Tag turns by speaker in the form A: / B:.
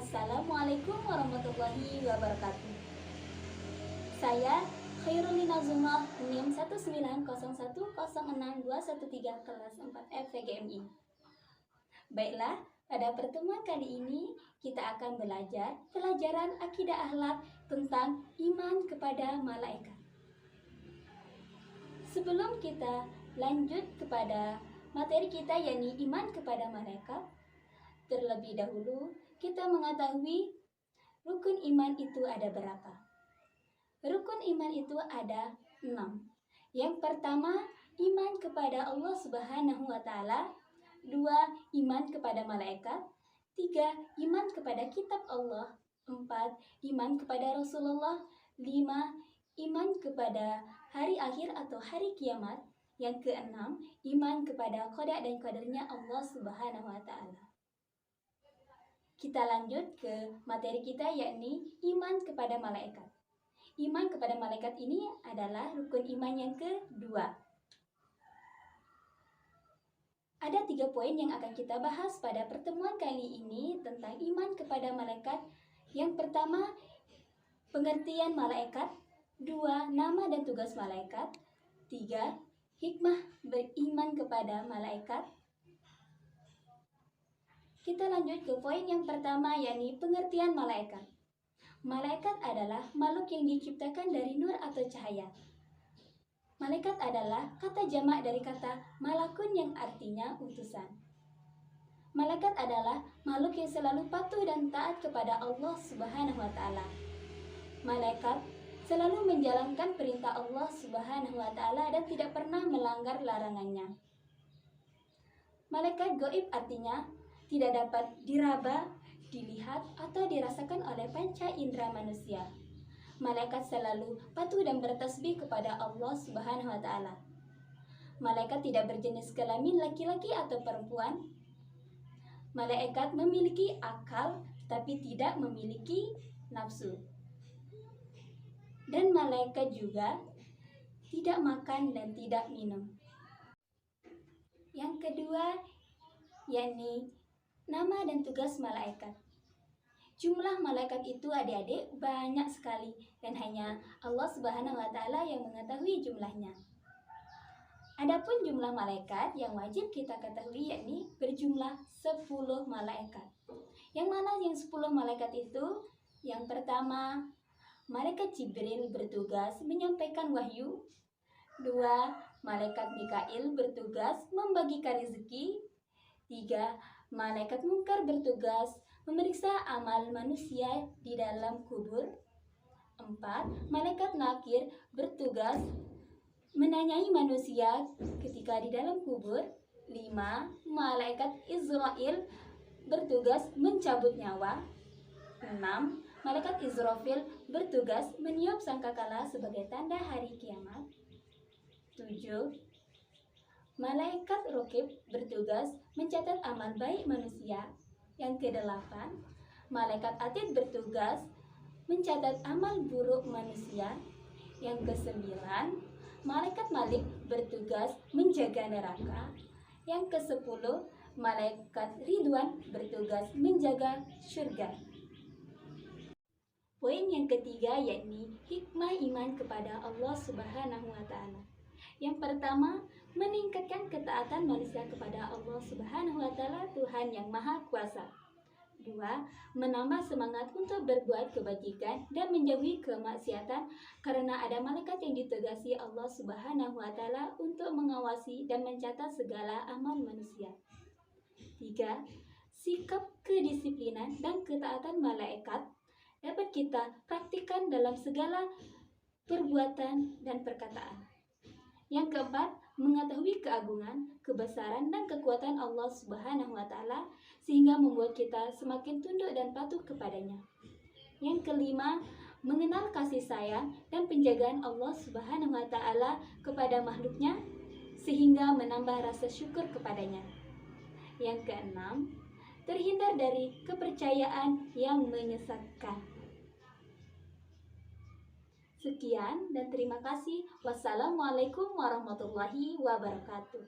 A: Assalamualaikum warahmatullahi wabarakatuh. Saya Khairul Nazumah NIM 190106213 kelas 4 FVGMI. Baiklah, pada pertemuan kali ini kita akan belajar pelajaran akidah akhlak tentang iman kepada malaikat. Sebelum kita lanjut kepada materi kita yakni iman kepada malaikat, terlebih dahulu kita mengetahui rukun iman itu ada berapa. Rukun iman itu ada 6. Yang pertama, iman kepada Allah Subhanahu wa Ta'ala. 2. Iman kepada malaikat. 3. Iman kepada kitab Allah. 4. Iman kepada Rasulullah. 5. Iman kepada hari akhir atau hari kiamat. Yang keenam, iman kepada qada dan qadarnya Allah Subhanahu wa Ta'ala. Kita lanjut ke materi kita yakni iman kepada malaikat. Iman kepada malaikat ini adalah rukun iman yang kedua. Ada 3 poin yang akan kita bahas pada pertemuan kali ini tentang iman kepada malaikat. Yang pertama, pengertian malaikat. 2. Nama dan tugas malaikat. 3. Hikmah beriman kepada malaikat. Kita lanjut ke poin yang pertama yakni pengertian malaikat. Malaikat adalah makhluk yang diciptakan dari nur atau cahaya. Malaikat adalah kata jamak dari kata malakun yang artinya utusan. Malaikat adalah makhluk yang selalu patuh dan taat kepada Allah Subhanahu wa Ta'ala. Malaikat selalu menjalankan perintah Allah Subhanahu wa Ta'ala dan tidak pernah melanggar larangannya. Malaikat gaib artinya tidak dapat diraba, dilihat, atau dirasakan oleh panca indera manusia. Malaikat selalu patuh dan bertasbih kepada Allah Subhanahu wa Ta'ala. Malaikat tidak berjenis kelamin laki-laki atau perempuan. Malaikat memiliki akal tapi tidak memiliki nafsu. Dan malaikat juga tidak makan dan tidak minum. Yang kedua yakni nama dan tugas malaikat. Jumlah malaikat itu adik-adik banyak sekali dan hanya Allah Subhanahu wa Ta'ala yang mengetahui jumlahnya. Adapun jumlah malaikat yang wajib kita ketahui yakni berjumlah 10 malaikat. Yang mana yang 10 malaikat itu? Yang pertama, malaikat Jibril bertugas menyampaikan wahyu. 2. Malaikat Mikail bertugas membagikan rezeki. 3. Malaikat Munkar bertugas memeriksa amal manusia di dalam kubur. 4. Malaikat Nakir bertugas menanyai manusia ketika di dalam kubur. 5. Malaikat Israel bertugas mencabut nyawa. 6. Malaikat Israfil bertugas meniup sangkakala sebagai tanda hari kiamat. 7. Malaikat Raqib bertugas mencatat amal baik manusia. Yang ke-8, Malaikat Atid bertugas mencatat amal buruk manusia. Yang ke-9, Malaikat Malik bertugas menjaga neraka. Yang ke-10, Malaikat Ridwan bertugas menjaga surga. Poin yang ketiga yakni hikmah iman kepada Allah Subhanahu wa Ta'ala. Yang pertama, meningkatkan ketaatan manusia kepada Allah Subhanahu wa Ta'ala, Tuhan yang Maha Kuasa. 2. Menambah semangat untuk berbuat kebajikan dan menjauhi kemaksiatan karena ada malaikat yang ditugasi Allah Subhanahu wa Ta'ala untuk mengawasi dan mencatat segala amal manusia. 3. Sikap kedisiplinan dan ketaatan malaikat dapat kita praktikkan dalam segala perbuatan dan perkataan. Yang keempat, mengetahui keagungan, kebesaran, dan kekuatan Allah Subhanahu wa Ta'ala sehingga membuat kita semakin tunduk dan patuh kepadanya. Yang kelima, mengenal kasih sayang dan penjagaan Allah Subhanahu wa Ta'ala kepada makhluknya sehingga menambah rasa syukur kepadanya. Yang keenam, terhindar dari kepercayaan yang menyesatkan. Sekian dan terima kasih. Wassalamualaikum warahmatullahi wabarakatuh.